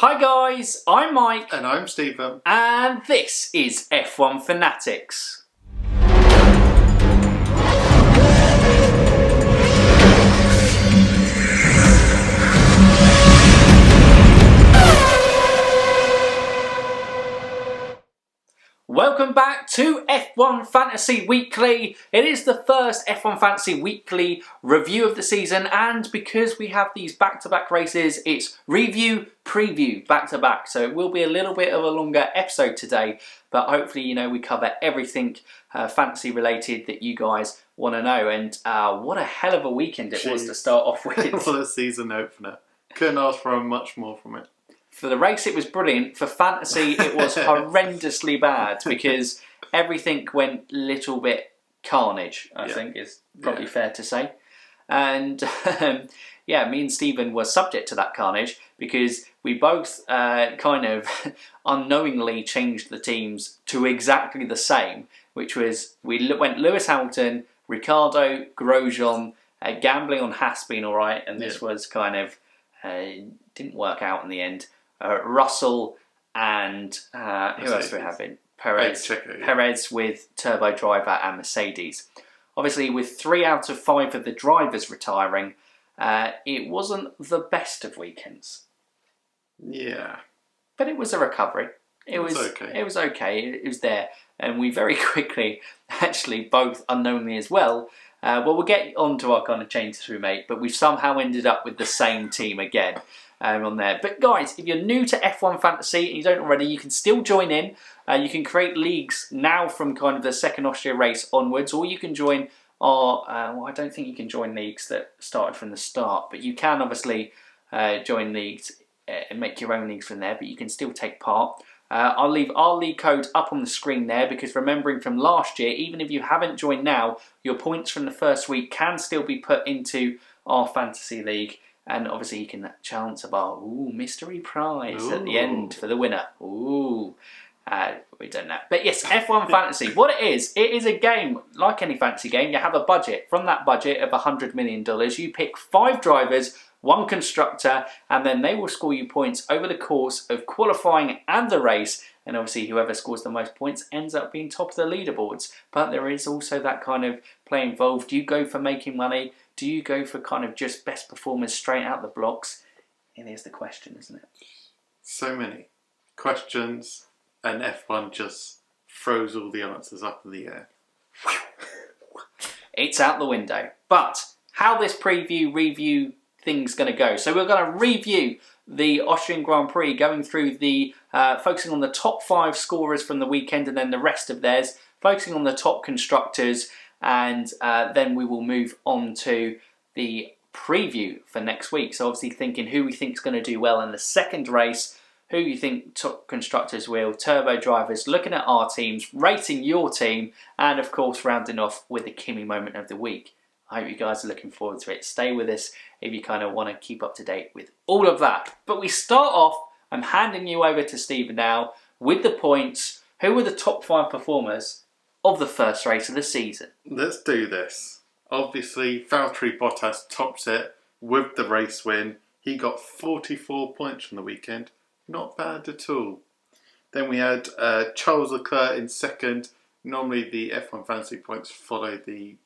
Hi guys, I'm Mike. And I'm Stephen. And this is F1 Fanatics. Welcome back to F1 Fantasy Weekly. It is the first F1 Fantasy Weekly review of the season, and because we have these back-to-back races, it's review, preview, back-to-back. So it will be a little bit of a longer episode today, but hopefully, we cover everything fantasy related that you guys want to know. And what a hell of a weekend it was to start off with. What a season opener. Couldn't ask for much more from it. For the race, it was brilliant. For fantasy, it was horrendously bad because everything went a little bit carnage, I think is probably fair to say. And me and Stephen were subject to that carnage because we both kind of unknowingly changed the teams to exactly the same, which was we went Lewis Hamilton, Ricciardo, Grosjean, gambling on Haas being all right, and this was kind of didn't work out in the end. Russell and who else do we have in? Perez with Turbo Driver and Mercedes. Obviously, with 3 out of 5 of the drivers retiring, it wasn't the best of weekends. Yeah. But it was a recovery. It was okay. It was okay. It was there. And we very quickly, actually, both unknowingly as well, we'll get on to our kind of changes we made, but we've somehow ended up with the same team again. On there. But guys, if you're new to F1 Fantasy and you don't already, you can still join in. You can create leagues now from kind of the second Austria race onwards, or you can join our, I don't think you can join leagues that started from the start, but you can obviously join leagues and make your own leagues from there, but you can still take part. I'll leave our league code up on the screen there because remembering from last year, even if you haven't joined now, your points from the first week can still be put into our fantasy league. And obviously you can chance of our mystery prize at the end for the winner. We don't know. But yes, F1 Fantasy. What it is a game, like any fantasy game, you have a budget. From that budget of $100 million, you pick 5 drivers, 1 constructor, and then they will score you points over the course of qualifying and the race. And obviously whoever scores the most points ends up being top of the leaderboards. But there is also that kind of play involved. Do you go for making money? Do you go for kind of just best performers straight out the blocks? And here's the question, isn't it? So many questions, and F1 just throws all the answers up in the air. It's out the window. But how this review thing's going to go. So we're going to review the Austrian Grand Prix, going through the, focusing on the top 5 scorers from the weekend and then the rest of theirs, focusing on the top constructors, and then we will move on to the preview for next week. So obviously thinking who we think is going to do well in the second race, who you think top constructors will, turbo drivers, looking at our teams, rating your team, and of course rounding off with the Kimi moment of the week. I hope you guys are looking forward to it. Stay with us if you kind of want to keep up to date with all of that. But we start off, I'm handing you over to Stephen now with the points. Who were the top 5 performers of the first race of the season? Let's do this. Obviously, Valtteri Bottas tops it with the race win. He got 44 points from the weekend. Not bad at all. Then we had Charles Leclerc in second. Normally the F1 Fantasy points follow the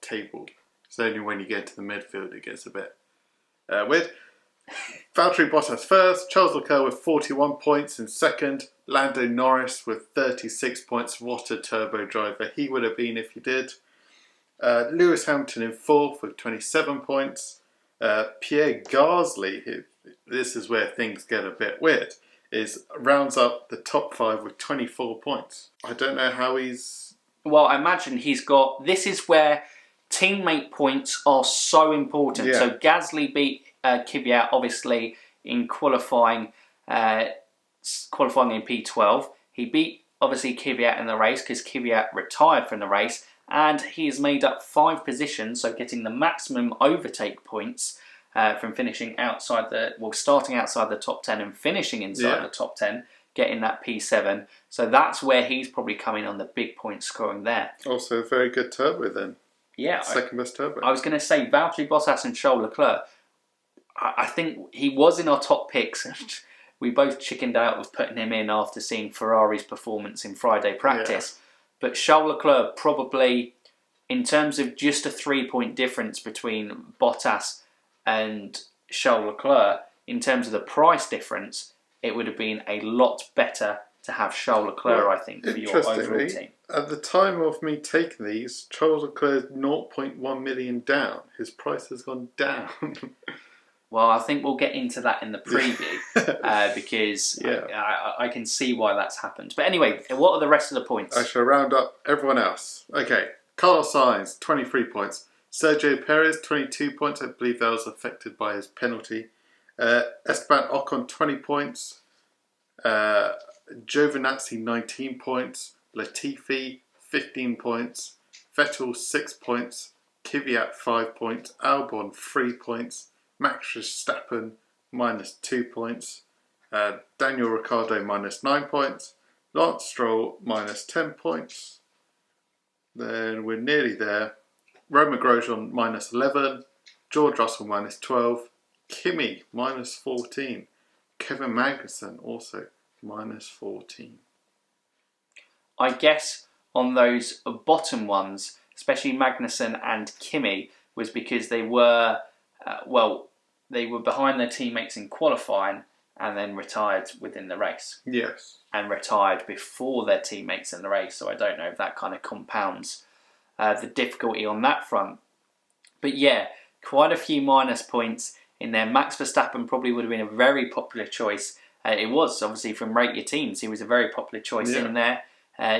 table. It's only when you get to the midfield it gets a bit weird. Valtteri Bottas first, Charles Leclerc with 41 points in second, Lando Norris with 36 points. What a turbo driver he would have been if he did. Lewis Hamilton in fourth with 27 points. Pierre Gasly, this is where things get a bit weird, rounds up the top 5 with 24 points. I don't know how he's... Well, I imagine he's got... This is where teammate points are so important. Yeah. So Gasly beat Kvyat, obviously, in qualifying in P12. He beat, obviously, Kvyat in the race because Kvyat retired from the race. And he has made up 5 positions, so getting the maximum overtake points from finishing outside starting outside the top 10 and finishing inside the top 10, getting that P7. So that's where he's probably coming on the big point scoring there. Also, very good turbo then. Yeah. Second best turbo. I was going to say Valtteri Bottas and Charles Leclerc. I think he was in our top picks. We both chickened out of putting him in after seeing Ferrari's performance in Friday practice. But Charles Leclerc probably, in terms of just a 3-point difference between Bottas and Charles Leclerc, in terms of the price difference, it would have been a lot better to have Charles Leclerc, I think, for your overall team. At the time of me taking these, Charles Leclerc is 0.1 million down. His price has gone down. Well, I think we'll get into that in the preview because I can see why that's happened. But anyway, what are the rest of the points? I shall round up everyone else. Okay, Carlos Sainz, 23 points. Sergio Perez, 22 points. I believe that was affected by his penalty. Esteban Ocon, 20 points. Giovinazzi, 19 points. Latifi, 15 points. Vettel, 6 points. Kvyat, 5 points. Albon, 3 points. Max Verstappen, -2 points. Daniel Ricciardo, -9 points. Lance Stroll, -10 points. Then we're nearly there. Romain Grosjean, -11. George Russell, -12. Kimi, -14. Kevin Magnussen, also -14. I guess on those bottom ones, especially Magnussen and Kimi, was because they were, they were behind their teammates in qualifying and then retired within the race. Yes. And retired before their teammates in the race. So I don't know if that kind of compounds the difficulty on that front. But yeah, quite a few minus points in there. Max Verstappen probably would have been a very popular choice. It was, obviously, from Rate Your Teams. He was a very popular choice in there.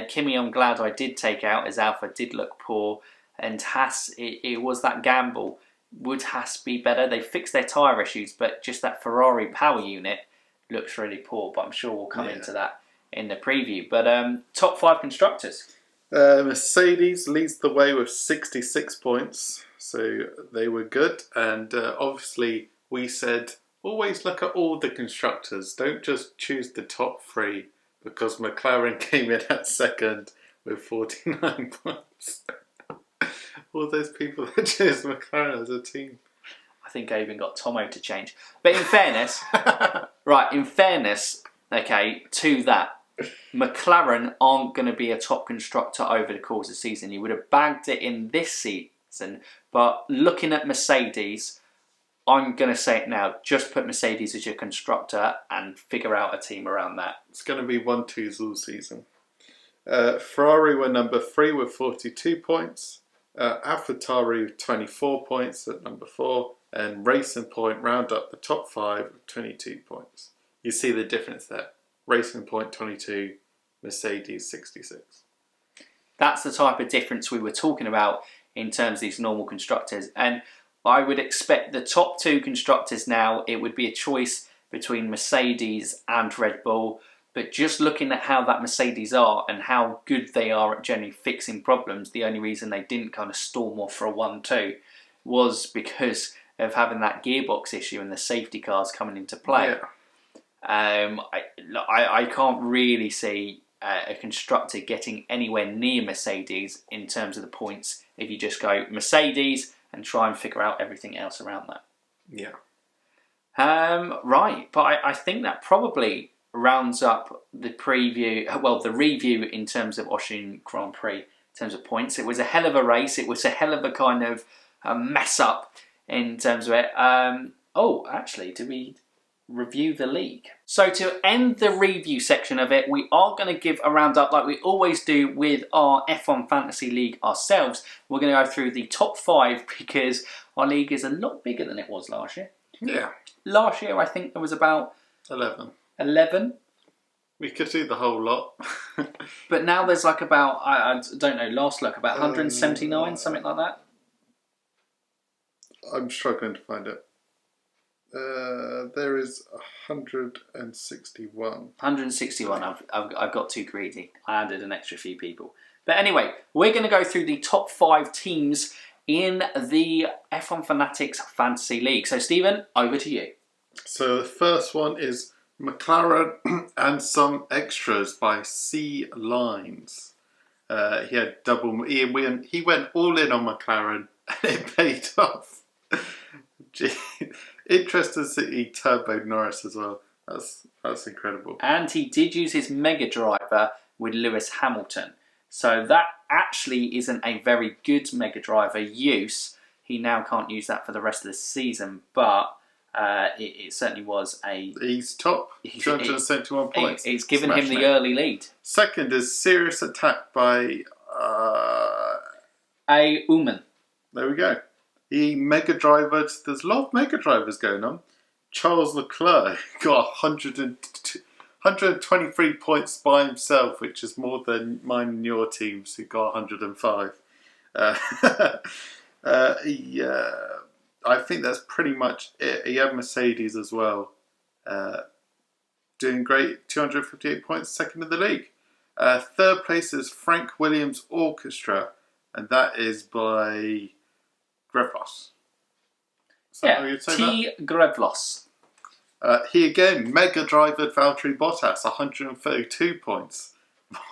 Kimi, I'm glad I did take out, as Alpha did look poor. And Haas, it was that gamble. Would Haas be better? They fixed their tyre issues, but just that Ferrari power unit looks really poor. But I'm sure we'll come into that in the preview. But top 5 constructors. Mercedes leads the way with 66 points. So they were good. And obviously we said, always look at all the constructors. Don't just choose the top 3, because McLaren came in at second with 49 points. All those people that chose McLaren as a team. I think I even got Tomo to change. But in fairness, okay, to that, McLaren aren't going to be a top constructor over the course of the season. You would have bagged it in this season, but looking at Mercedes, I'm going to say it now, just put Mercedes as your constructor and figure out a team around that. It's going to be 1-2s all season. Ferrari were number 3 with 42 points. AlphaTauri 24 points at number 4, and Racing Point round up the top 5 with 22 points. You see the difference there. Racing Point 22, Mercedes 66. That's the type of difference we were talking about in terms of these normal constructors. And I would expect the top 2 constructors now, it would be a choice between Mercedes and Red Bull. But just looking at how that Mercedes are and how good they are at generally fixing problems, the only reason they didn't kind of storm off for a 1-2 was because of having that gearbox issue and the safety cars coming into play. I can't really see a constructor getting anywhere near Mercedes in terms of the points if you just go Mercedes and try and figure out everything else around that. Right, but I think that probably rounds up the preview, well, the review in terms of Austrian Grand Prix, in terms of points. It was a hell of a race. It was a hell of a kind of mess up in terms of it. Actually, did we review the league? So to end the review section of it, we are going to give a roundup like we always do with our F1 Fantasy League ourselves. We're going to go through the top 5 because our league is a lot bigger than it was last year. Yeah. Last year, I think there was about 11. We could do the whole lot. But now there's like about, I don't know, last look, about 179, something like that. I'm struggling to find it. There is 161. 161, I've got too greedy. I added an extra few people. But anyway, we're going to go through the top 5 teams in the F1 Fanatics Fantasy League. So Stephen, over to you. So the first one is McLaren and Some Extras by C.LINES. He had he went all in on McLaren and it paid off. Interesting to see he turboed Norris as well. That's incredible. And he did use his Mega Driver with Lewis Hamilton. So that actually isn't a very good Mega Driver use. He now can't use that for the rest of the season, but it certainly was a... He's top, 271 points. It's given him the early lead. Second is Serious Attack by... a OOMEN. There we go. He Mega Drivered. There's a lot of Mega Drivers going on. Charles Leclerc got 123 points by himself, which is more than mine and your teams who got 105. I think that's pretty much it. He had Mercedes as well. Doing great, 258 points, second in the league. Third place is Frank Williams Orchestra, and that is by GUERRERO. Yeah, T.GREVLOS. He again Mega Drivered Valtteri Bottas, 132 points.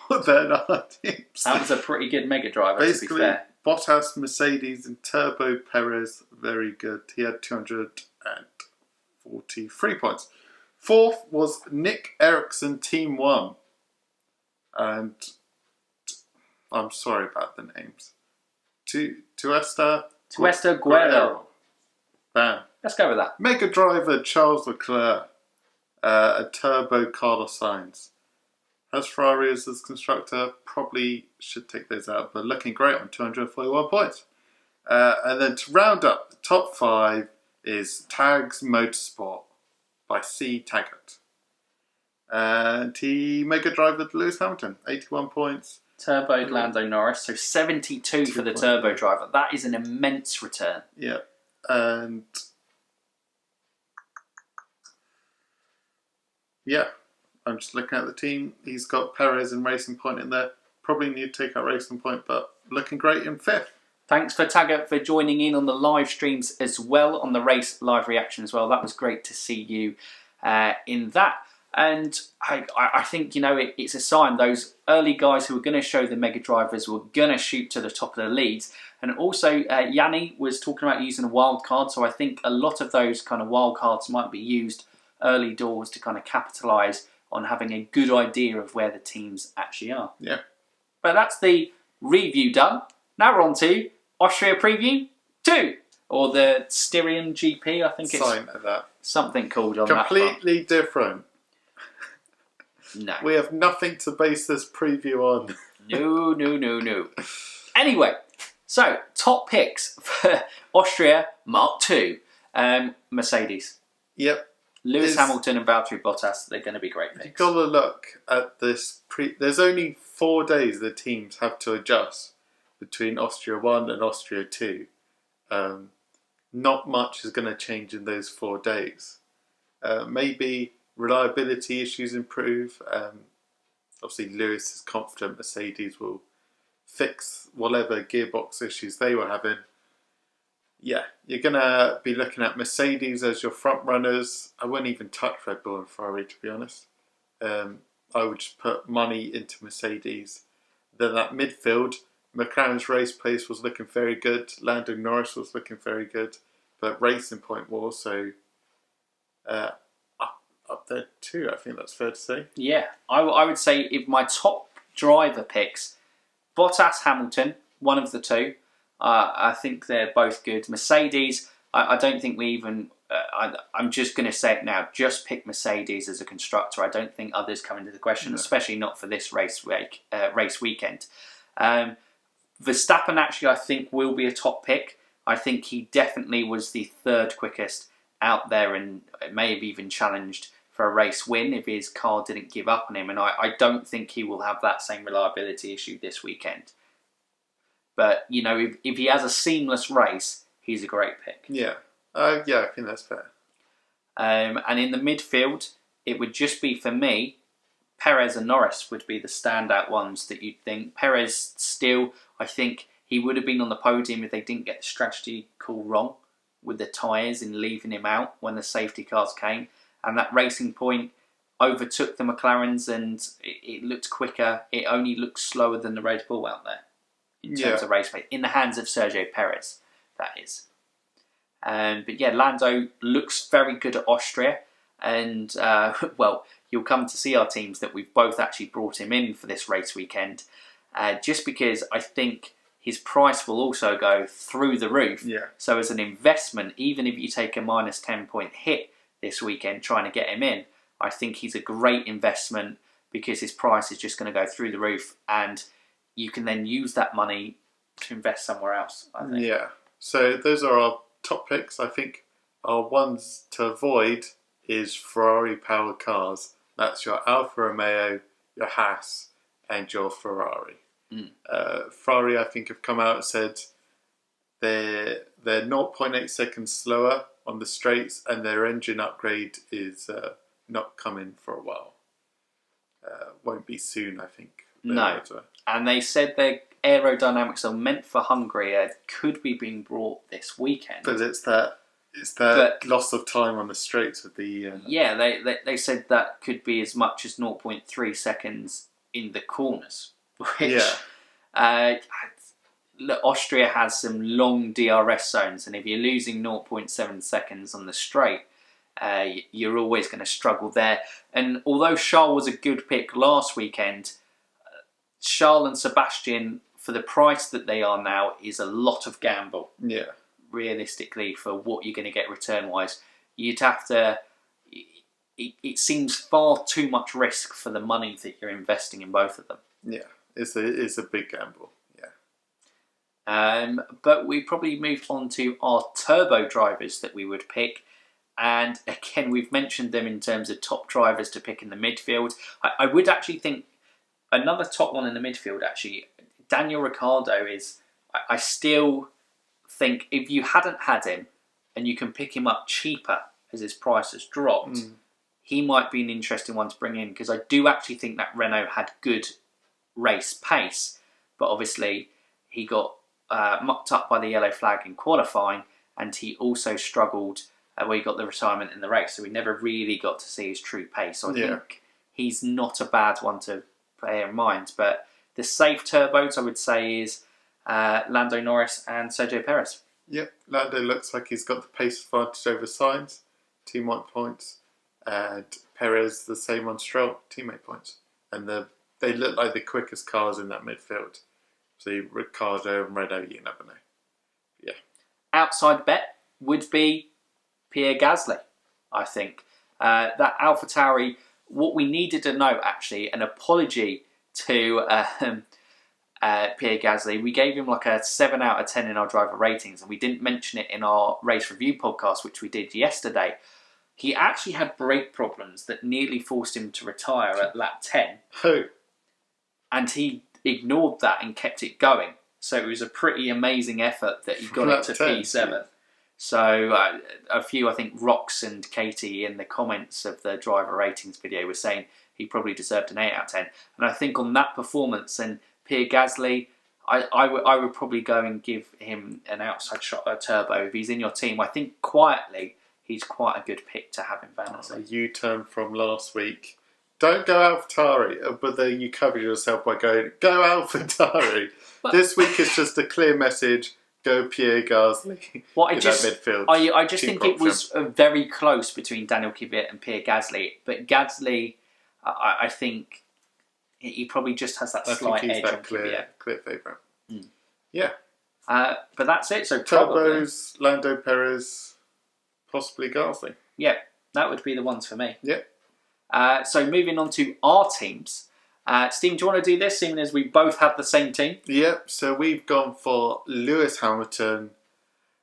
More than our teams. That was a pretty good Mega Driver, basically, to be fair. Bottas, Mercedes, and Turbo Perez, very good. He had 243 points. Fourth was Nick Ericsson, Team 1. And I'm sorry about the names. TUESTA GUERRERO. Bam. Let's go with that. Mega Driver Charles Leclerc. A Turbo Carlos Sainz. Has Ferrari as his constructor, probably should take those out, but looking great on 241 points. And then to round up the top 5 is Tags Motorsport by C.TAGGART. And he Mega Driver Lewis Hamilton, 81 points. Turboed Lando Norris, so 72 for the Turbo Driver. That is an immense return. Yeah, and yeah. I'm just looking at the team. He's got Perez and Racing Point in there. Probably need to take out Racing Point, but looking great in 5th. Thanks for Taggart for joining in on the live streams as well, on the race live reaction as well. That was great to see you in that. And I think, you know, it's a sign those early guys who were going to show the Mega Drivers were going to shoot to the top of the leads. And also, Yanni was talking about using a wild card, so I think a lot of those kind of wild cards might be used early doors to kind of capitalise on having a good idea of where the teams actually are. Yeah. But that's the review done. Now we're on to Austria Preview 2, or the Styrian GP, I think it's something like that. Something called on that. Completely different. No. We have nothing to base this preview on. No. Anyway, so top picks for Austria Mark II. Mercedes. Yep. Lewis Hamilton and Valtteri Bottas, they're going to be great picks. You've got to look at this. There's only 4 days the teams have to adjust between Austria 1 and Austria 2. Not much is going to change in those 4 days. Maybe reliability issues improve. Obviously, Lewis is confident Mercedes will fix whatever gearbox issues they were having. Yeah, you're going to be looking at Mercedes as your front runners. I wouldn't even touch Red Bull and Ferrari, to be honest. I would just put money into Mercedes. Then that midfield, McLaren's race pace was looking very good. Lando Norris was looking very good. But Racing Point were also up there too, I think that's fair to say. Yeah, I would say if my top driver picks, Bottas, Hamilton, one of the two. I think they're both good. Mercedes, I don't think we even... I'm just going to say it now. Just pick Mercedes as a constructor. I don't think others come into the question, especially not for this race weekend. Verstappen, actually, I think will be a top pick. I think he definitely was the 3rd quickest out there and may have even challenged for a race win if his car didn't give up on him. And I don't think he will have that same reliability issue this weekend. But, you know, if he has a seamless race, he's a great pick. Yeah. Yeah, I think that's fair. And in the midfield, it would just be, for me, Perez and Norris would be the standout ones that you'd think. Perez still, I think he would have been on the podium if they didn't get the strategy call wrong with the tyres and leaving him out when the safety cars came. And that Racing Point overtook the McLarens and it looked quicker. It only looked slower than the Red Bull out there in terms of race pace. In the hands of Sergio Perez, that is. But yeah, Lando looks very good at Austria. And, well, you'll come to see our teams that we've both actually brought him in for this race weekend. Just because I think his price will also go through the roof. Yeah. So as an investment, even if you take a minus 10-point hit this weekend trying to get him in, I think he's a great investment because his price is just going to go through the roof, and you can then use that money to invest somewhere else, I think. Yeah. So those are our top picks. I think our ones to avoid is Ferrari-powered cars. That's your Alfa Romeo, your Haas, and your Ferrari. Ferrari, I think, have come out and said they're 0.8 seconds slower on the straights, and their engine upgrade is not coming for a while. Won't be soon, I think. No, and they said their aerodynamics are meant for Hungary. Could be being brought this weekend. But it's that loss of time on the straights with the... Yeah, they said that could be as much as 0.3 seconds in the corners. Which, look, Austria has some long DRS zones, and if you're losing 0.7 seconds on the straight, you're always going to struggle there. And although Charles was a good pick last weekend, Charles and Sebastian, for the price that they are now, is a lot of gamble. Yeah. Realistically, for what you're going to get return-wise, you'd have to... It seems far too much risk for the money that you're investing in both of them. Yeah, it's a big gamble. But we probably moved on to our turbo drivers that we would pick. And again, we've mentioned them in terms of top drivers to pick in the midfield. I would actually think another top one in the midfield, actually, Daniel Ricciardo is... I still think if you hadn't had him and you can pick him up cheaper as his price has dropped, he might be an interesting one to bring in, because I do actually think that Renault had good race pace, but obviously he got mucked up by the yellow flag in qualifying, and he also struggled where he got the retirement in the race, so we never really got to see his true pace. So I think he's not a bad one to bear in mind. But the safe turbos, I would say, is Lando Norris and Sergio Perez. Yep, Lando looks like he's got the pace advantage over Sainz, teammate points, and Perez the same on Stroll, teammate points. And they look like the quickest cars in that midfield. So Ricciardo and Renault, you never know. Yeah. Outside bet would be Pierre Gasly, I think. That AlphaTauri, what we needed to know, actually, an apology to Pierre Gasly. We gave him like a 7 out of 10 in our driver ratings, and we didn't mention it in our race review podcast, which we did yesterday. He actually had brake problems that nearly forced him to retire at lap 10. Who? And he ignored that and kept it going. So it was a pretty amazing effort that he got it to P7. So a few, I think, Rox and Katie in the comments of the driver ratings video were saying he probably deserved an 8 out of 10. And I think on that performance, and Pierre Gasly, I would probably go and give him an outside shot at turbo. If he's in your team, I think quietly he's quite a good pick to have in fantasy. A U-turn from last week. Don't go AlphaTauri, but then you covered yourself by going, go AlphaTauri. This week is just a clear message, go Pierre Gasly in that midfield. I just think it was very close between Daniel Kvyat and Pierre Gasly. But Gasly, I think he probably just has that slight edge on Kvyat. Clear favourite. Yeah. But that's it. So turbos, Lando, Perez, possibly Gasly. Yeah, that would be the ones for me. Yeah. So moving on to our teams. Steve, do you want to do this, seeing as we both have the same team? Yep, so we've gone for Lewis Hamilton,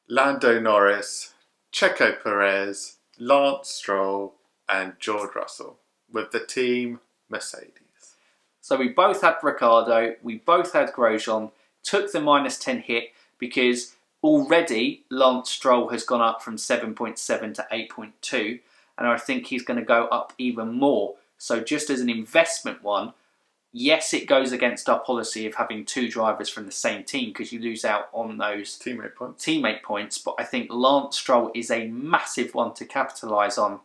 Lando Norris, Checo Perez, Lance Stroll, and George Russell, with the team Mercedes. So we both had Ricciardo, we both had Grosjean, took the -10 hit because already Lance Stroll has gone up from 7.7 to 8.2, and I think he's going to go up even more. So just as an investment one, yes, it goes against our policy of having two drivers from the same team because you lose out on those teammate points. But I think Lance Stroll is a massive one to capitalise on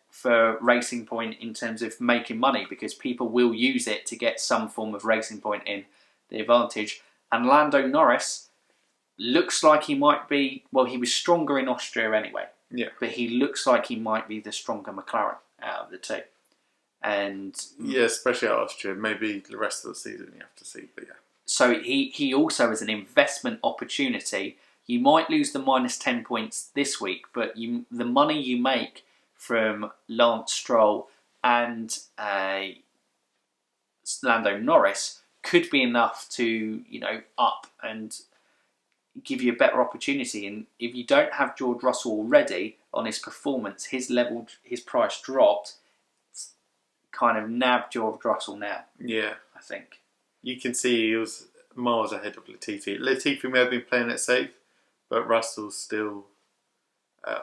for Racing Point in terms of making money, because people will use it to get some form of Racing Point in the advantage. And Lando Norris, looks like he might be, well, he was stronger in Austria anyway. Yeah. But he looks like he might be the stronger McLaren out of the two. And yeah, especially at Austria. Maybe the rest of the season you have to see, but yeah. So he also is an investment opportunity. You might lose the minus 10 points this week, but the money you make from Lance Stroll and Lando Norris could be enough to, up and give you a better opportunity. And if you don't have George Russell already on his performance, his price dropped, kind of nabbed George Russell now. Yeah. I think. You can see he was miles ahead of Latifi. Latifi may have been playing it safe, but Russell still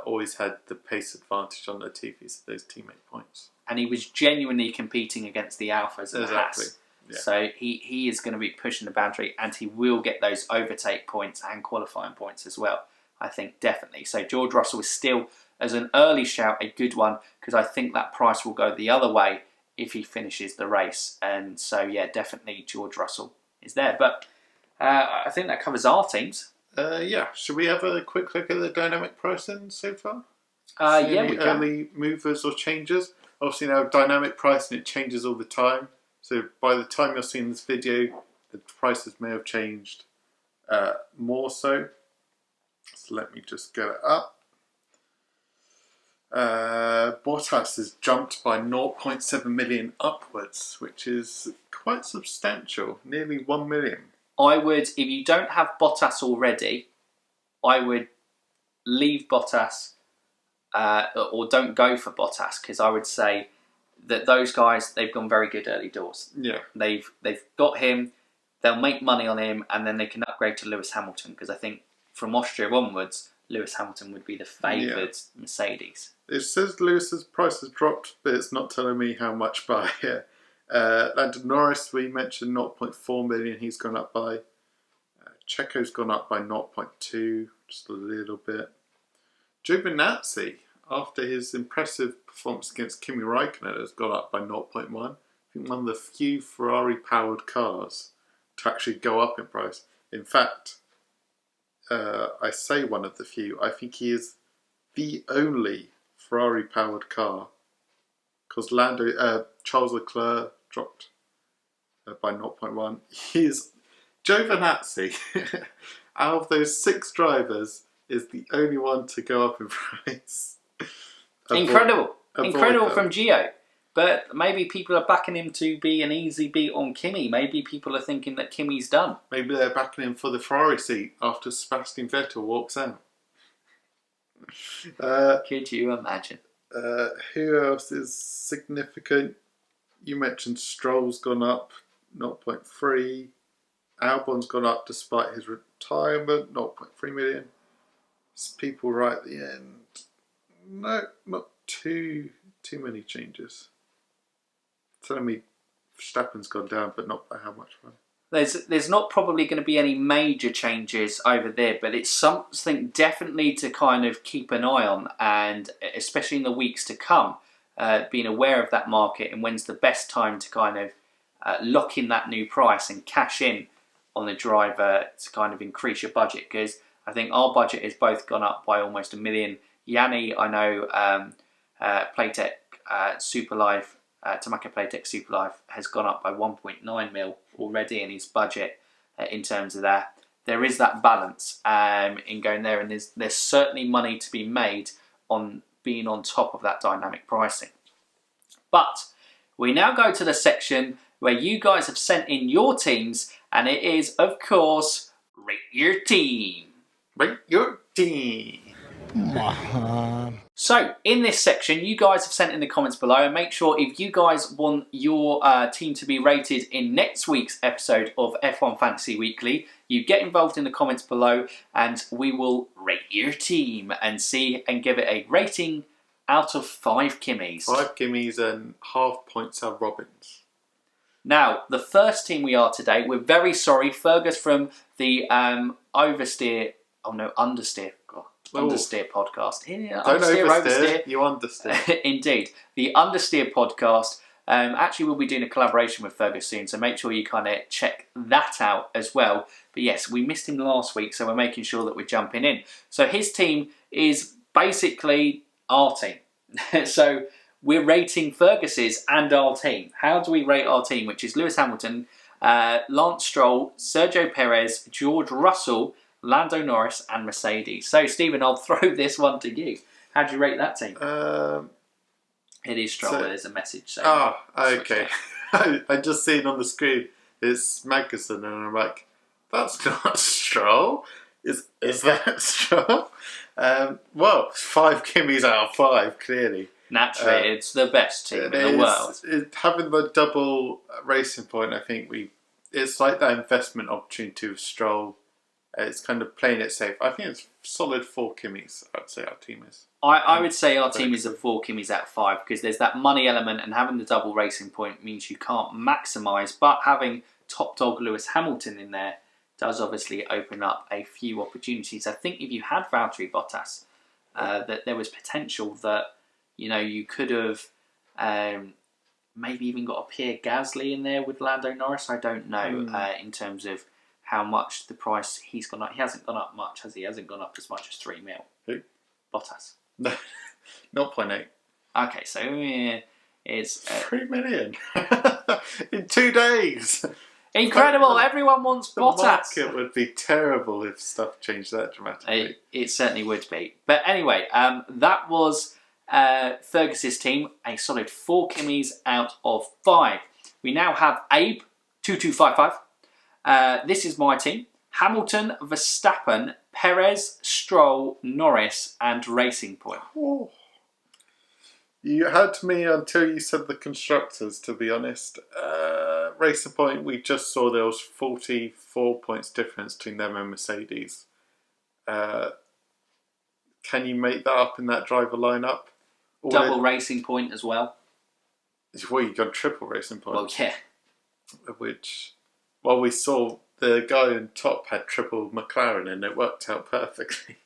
always had the pace advantage on Latifi, so those teammate points. And he was genuinely competing against the Alphas and the Haas. Yeah. So he is going to be pushing the boundary, and he will get those overtake points and qualifying points as well, I think, definitely. So George Russell is still, as an early shout, a good one, because I think that price will go the other way if he finishes the race. And so, yeah, definitely George Russell is there. But I think that covers our teams. Yeah. Should we have a quick look at the dynamic pricing so far? Yeah, we can. Early movers or changes? Obviously now dynamic pricing, it changes all the time. So by the time you're seeing this video, the prices may have changed more so. So let me just get it up. Bottas has jumped by 0.7 million upwards, which is quite substantial, nearly 1 million. I would, if you don't have Bottas already, I would leave Bottas or don't go for Bottas, because I would say that those guys, they've gone very good early doors. Yeah. They've got him, they'll make money on him, and then they can upgrade to Lewis Hamilton, because I think from Austria onwards, Lewis Hamilton would be the favoured Mercedes. It says Lewis's price has dropped, but it's not telling me how much by. Lando Norris, we mentioned 0.4 million, he's gone up by. Checo's gone up by 0.2, just a little bit. Giovinazzi, after his impressive performance against Kimi Raikkonen, has gone up by 0.1. I think one of the few Ferrari-powered cars to actually go up in price. In fact, I say one of the few. I think he is the only Ferrari-powered car, because Charles Leclerc dropped by 0.1. He is Giovinazzi. Out of those 6 drivers, is the only one to go up in price. Incredible from Gio. But maybe people are backing him to be an easy beat on Kimi. Maybe people are thinking that Kimi's done. Maybe they're backing him for the Ferrari seat after Sebastian Vettel walks out. Could you imagine? Who else is significant? You mentioned Stroll's gone up 0.3. Albon's gone up despite his retirement, 0.3 million. People right at the end. No, not too many changes. Telling me Verstappen's gone down, but not by how much money. There's not probably going to be any major changes over there, but it's something definitely to kind of keep an eye on, and especially in the weeks to come, being aware of that market and when's the best time to kind of lock in that new price and cash in on the driver to kind of increase your budget, because I think our budget has both gone up by almost 1 million. Yanni, I know, Playtech Superlife, Tamaka Playtech Superlife has gone up by 1.9 mil already in his budget in terms of that. There is that balance in going there, and there's certainly money to be made on being on top of that dynamic pricing. But we now go to the section where you guys have sent in your teams, and it is, of course, Rate Your Team. Rate Your Team. So, in this section, you guys have sent in the comments below, and make sure if you guys want your team to be rated in next week's episode of F1 Fantasy Weekly, you get involved in the comments below, and we will rate your team and see and give it a rating out of 5 Kimis. 5 Kimis and half points are Robins. Now, the first team we are today, we're very sorry, Fergus from the Understeer podcast. Don't oversteer, you understeer. Indeed. The Understeer podcast Actually, we'll be doing a collaboration with Fergus soon, so make sure you kind of check that out as well. But yes, we missed him last week, so we're making sure that we're jumping in. So his team is basically our team. So we're rating Fergus's and our team. How do we rate our team? Which is Lewis Hamilton, Lance Stroll, Sergio Perez, George Russell, Lando Norris and Mercedes. So Stephen, I'll throw this one to you. How do you rate that team? It is Stroll. There's a message. So okay. I just seen on the screen it's Magnussen, and I'm like, that's not Stroll. Is that Stroll? Well, 5 Kimis out of 5, clearly. Naturally, it's the best team in the world. Having the double racing point, I think it's like that investment opportunity with Stroll. It's kind of playing it safe. I think it's solid 4 Kimis, I'd say our team is. I would say our team is a 4 Kimis out of 5 because there's that money element, and having the double racing point means you can't maximise, but having top dog Lewis Hamilton in there does obviously open up a few opportunities. I think if you had Valtteri Bottas, that there was potential that, you know, you could have maybe even got a Pierre Gasly in there with Lando Norris. I don't know in terms of how much the price he's gone up. He hasn't gone up much, has he? He hasn't gone up as much as 3 mil. Who? Bottas. No, 0.8. Okay, so it's 3 million in 2 days. Incredible! Everyone wants Bottas. The market would be terrible if stuff changed that dramatically. It certainly would be. But anyway, that was Fergus's team, a solid 4 Kimis out of 5. We now have Abe 2255. This is my team: Hamilton, Verstappen, Perez, Stroll, Norris, and Racing Point. Oh. You had me until you said the constructors, to be honest. Racing Point, we just saw there was 44 points difference between them and Mercedes. Can you make that up in that driver lineup? Double Racing Point as well. Well, you got triple Racing Point. Well, yeah. Which, well, we saw the guy on top had triple McLaren and it worked out perfectly.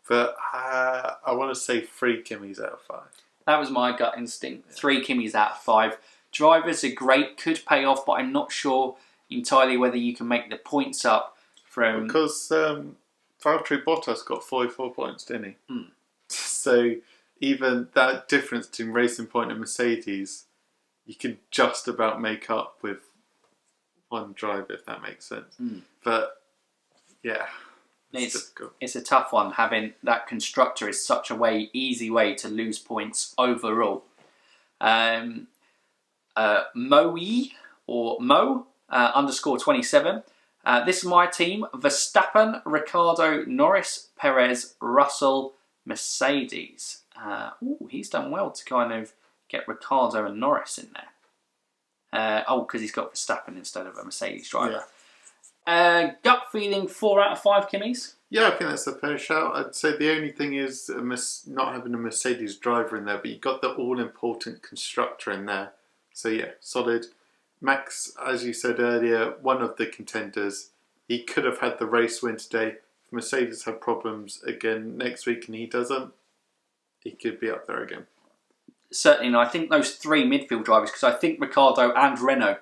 But I want to say 3 Kimis out of 5. That was my gut instinct. 3 Kimis out of 5. Drivers are great, could pay off, but I'm not sure entirely whether you can make the points up from... Because Valtteri Bottas got 44 points, didn't he? So even that difference between Racing Point and Mercedes, you can just about make up with one driver, if that makes sense. But yeah... It's a tough one. Having that constructor is such a easy way to lose points overall. Moe or Mo _27. This is my team: Verstappen, Ricciardo, Norris, Perez, Russell, Mercedes. He's done well to kind of get Ricciardo and Norris in there. Because he's got Verstappen instead of a Mercedes driver. Yeah. Gut feeling 4 out of 5 Kimis? Yeah, I think that's a fair shout. I'd say the only thing is not having a Mercedes driver in there, but you've got the all-important constructor in there. So yeah, solid. Max, as you said earlier, one of the contenders. He could have had the race win today. If Mercedes have problems again next week and he doesn't, he could be up there again. Certainly, and I think those 3 midfield drivers, because I think Ricciardo and Renault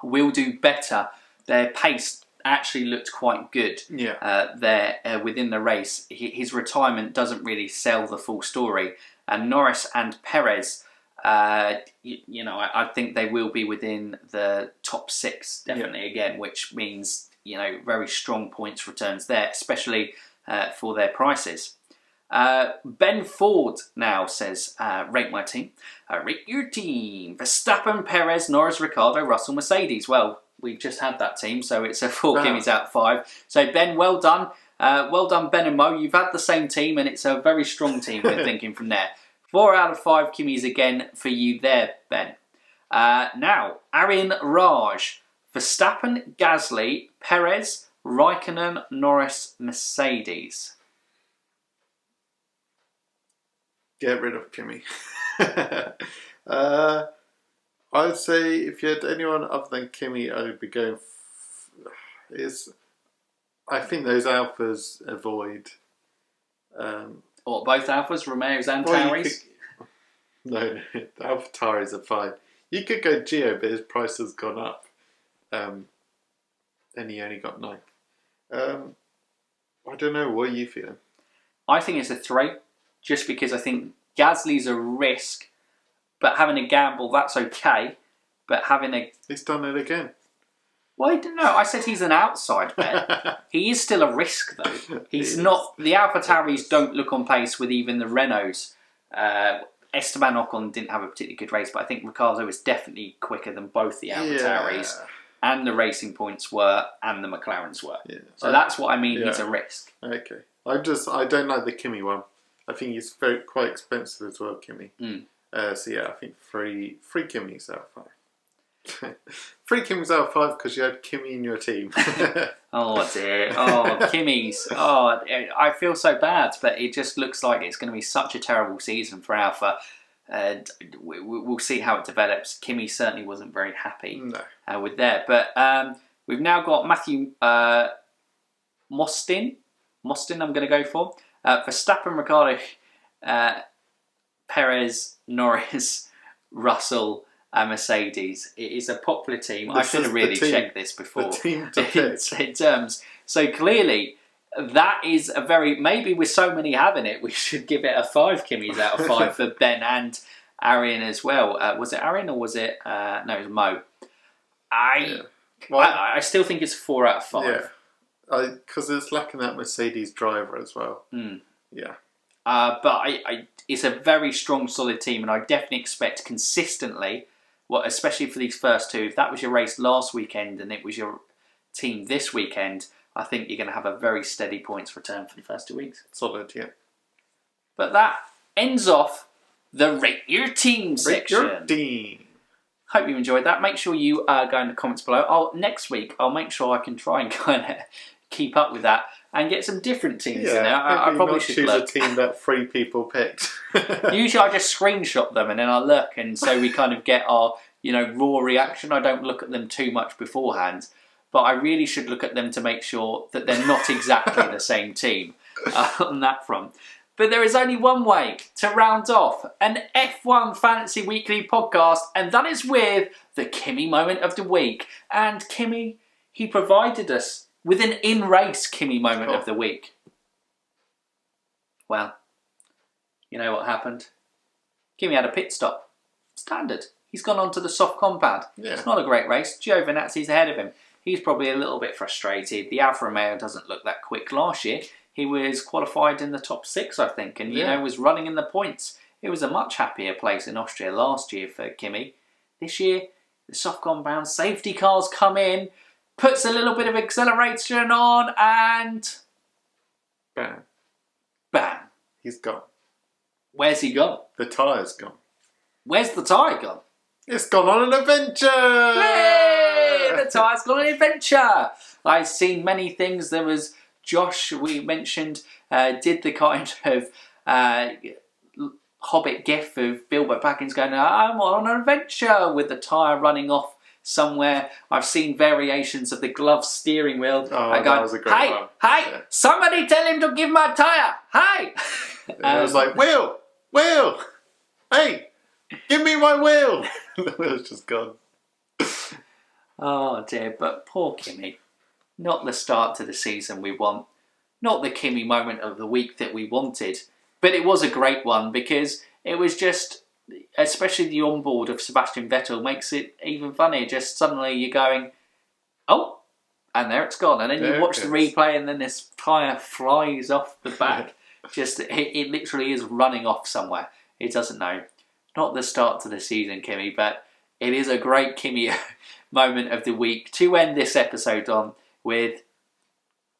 will do better. Their pace actually looked quite good there within the race. His retirement doesn't really sell the full story. And Norris and Perez, I think they will be within the top 6 definitely again, which means, very strong points returns there, especially for their prices. Ben Ford now says, rate my team. Rate your team. Verstappen, Perez, Norris, Ricciardo, Russell, Mercedes. Well, we've just had that team, so it's a 4 Kimis out of 5. So Ben, well done. Well done, Ben and Mo. You've had the same team, and it's a very strong team, we're thinking from there. 4 out of 5 Kimis again for you there, Ben. Now, Aryan Raj. Verstappen, Gasly, Perez, Raikkonen, Norris, Mercedes. Get rid of Kimi. I'd say if you had anyone other than Kimi, I'd be going... I think those Alphas avoid... both Alphas, Romeos and Tauris? No, the AlphaTauris are fine. You could go Geo, but his price has gone up. And he only got 9. I don't know. What are you feeling? I think it's a 3, just because I think Gasly's a risk, but having a gamble, that's okay. But having a... He's done it again. Well, I don't know. I said he's an outside bet. He is still a risk, though. He's not... The AlphaTauris don't look on pace with even the Renaults. Esteban Ocon didn't have a particularly good race, but I think Ricciardo was definitely quicker than both the AlphaTauris. Yeah. And the Racing Points were, and the McLarens were. Yeah. So that's what I mean, he's a risk. Okay. I don't like the Kimi one. I think he's quite expensive as well, Kimi. So yeah, I think 3 Kimis out of 5. 3 Kimis out of 5 because you had Kimi in your team. Oh dear. Oh, Kimis. Oh, I feel so bad, but it just looks like it's going to be such a terrible season for Alpha. And we'll see how it develops. Kimi certainly wasn't very happy with that. But we've now got Matthew Mostyn, I'm going to go for. Verstappen, Ricciardo, Perez, Norris, Russell, and Mercedes. It is a popular team. I should have really checked this before. The team to pick. In terms. So clearly, that is a very... Maybe with so many having it, we should give it a 5 Kimis out of 5 for Ben and Arian as well. Was it Arian or was it... no, it was Mo. I still think it's a 4 out of 5. Yeah. Because it's lacking that Mercedes driver as well. Yeah. But it's a very strong, solid team, and I definitely expect consistently, especially for these first 2, if that was your race last weekend and it was your team this weekend, I think you're going to have a very steady points return for the first 2 weeks. Solid, yeah. But that ends off the Rate Your Team section. Rate Your Team. Hope you enjoyed that. Make sure you go in the comments below. Next week, I'll make sure I can try and kind of keep up with that and get some different teams in there. I probably should choose a team that 3 people picked. Usually I just screenshot them and then I look, and so we kind of get our raw reaction. I don't look at them too much beforehand, but I really should look at them to make sure that they're not exactly the same team on that front. But there is only one way to round off an F1 Fantasy Weekly podcast, and that is with the Kimi Moment of the Week. And Kimi, he provided us with an in-race Kimi Moment of the Week. Well, you know what happened? Kimi had a pit stop. Standard. He's gone on to the soft compound. Yeah. It's not a great race. Giovinazzi's ahead of him. He's probably a little bit frustrated. The Alfa Romeo doesn't look that quick. Last year, he was qualified in the top 6, I think, and was running in the points. It was a much happier place in Austria last year for Kimi. This year, the soft compound safety cars come in, puts a little bit of acceleration on, and... Bam. Bam. He's gone. Where's he gone? The tyre's gone. Where's the tyre gone? It's gone on an adventure! Hey! The tyre's gone on an adventure! I've seen many things. There was Josh, we mentioned, did the kind of Hobbit gif of Bilbo Baggins going, I'm on an adventure, with the tyre running off somewhere. I've seen variations of the glove steering wheel. That was a great one. Hey, somebody tell him to give my tyre. Hey! I was like, Will, hey, give me my wheel. The wheel's just gone. Oh dear, but poor Kimi. Not the start to the season we want. Not the Kimi Moment of the Week that we wanted. But it was a great one because it was just, especially the onboard of Sebastian Vettel makes it even funnier. Just suddenly you're going, oh, and there it's gone. And then you watch the replay and then this tyre flies off the back. It literally is running off somewhere. It doesn't know. Not the start to the season, Kimi, but it is a great Kimi Moment of the Week to end this episode on, with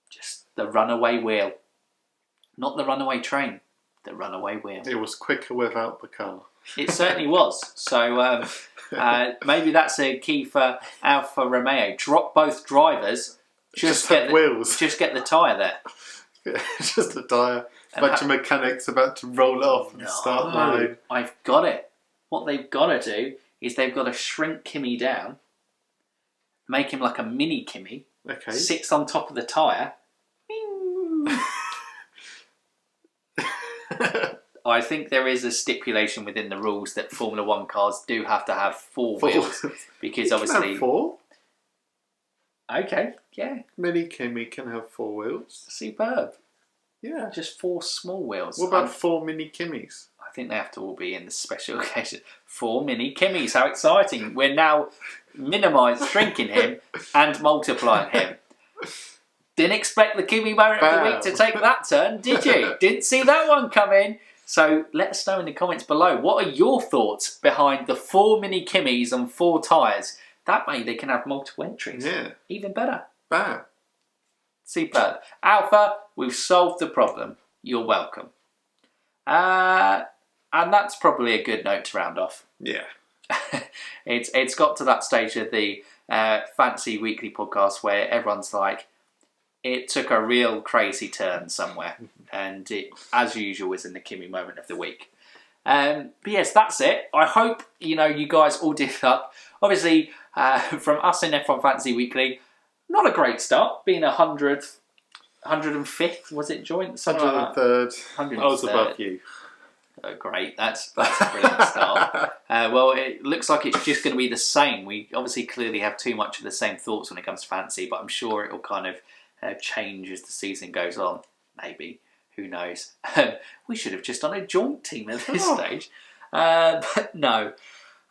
just the runaway wheel. Not the runaway train, the runaway wheel. It was quicker without the car. It certainly was. So maybe that's a key for Alfa Romeo. Drop both drivers. Just get wheels. Just get the tyre there. Just a tyre. A bunch of mechanics about to roll off and start line. I've got it. What they've got to do is they've got to shrink Kimi down, make him like a mini Kimi. Okay. Sits on top of the tyre. I think there is a stipulation within the rules that Formula 1 cars do have to have four wheels. Because you obviously... can have 4. Okay, yeah. Mini Kimi can have 4 wheels. Superb. Yeah. Just 4 small wheels. What about 4 Mini Kimis? I think they have to all be in the special occasion. 4 Mini Kimis, how exciting. We're now shrinking him and multiplying him. Didn't expect the Kimi moment of the week to take that turn, did you? Didn't see that one coming. So let us know in the comments below. What are your thoughts behind the 4 Mini Kimis on 4 tyres? That way they can have multiple entries. Yeah. Even better. Bam. Superb. Alpha, we've solved the problem. You're welcome. And that's probably a good note to round off. Yeah. It's got to that stage of the Fancy Weekly podcast where everyone's like, it took a real crazy turn somewhere. And it, as usual, is in the Kimi moment of the week. But yes, that's it. I hope, you guys all did that. Obviously, from us in F1 Fantasy Weekly, not a great start, being 100th, 105th, was it joint? 103rd. I was above you. Oh, great, that's a brilliant start. Well, it looks like it's just going to be the same. We obviously clearly have too much of the same thoughts when it comes to fantasy, but I'm sure it will kind of change as the season goes on. Maybe. Who knows? We should have just done a joint team at this stage. But no.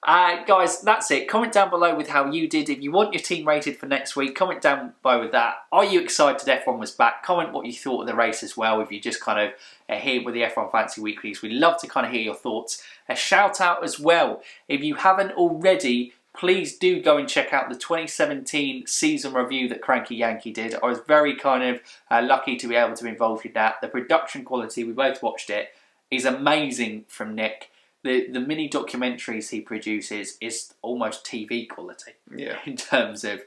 Guys, that's it. Comment down below with how you did. If you want your team rated for next week, comment down below with that. Are you excited F1 was back? Comment what you thought of the race as well. If you just kind of here with the F1 Fantasy Weeklies, we love to kind of hear your thoughts. A shout out as well. If you haven't already, please do go and check out the 2017 season review that Cranky Yankee did. I was very kind of lucky to be able to be involved in that. The production quality, we both watched it, is amazing from Nick. The mini documentaries he produces is almost TV quality in terms of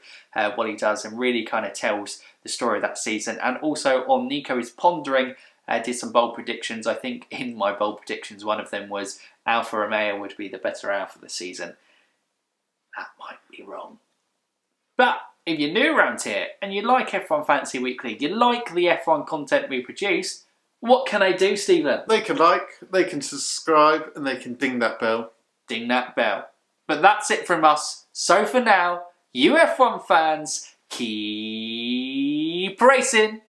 what he does, and really kind of tells the story of that season. And also on Nico is Pondering, did some bold predictions. I think in my bold predictions, one of them was Alfa Romeo would be the better Alfa this season. That might be wrong. But if you're new around here and you like F1 Fantasy Weekly, you like the F1 content we produce, what can I do, Stephen? They can like, they can subscribe, and they can ding that bell. Ding that bell. But that's it from us. So for now, you F1 fans, keep racing.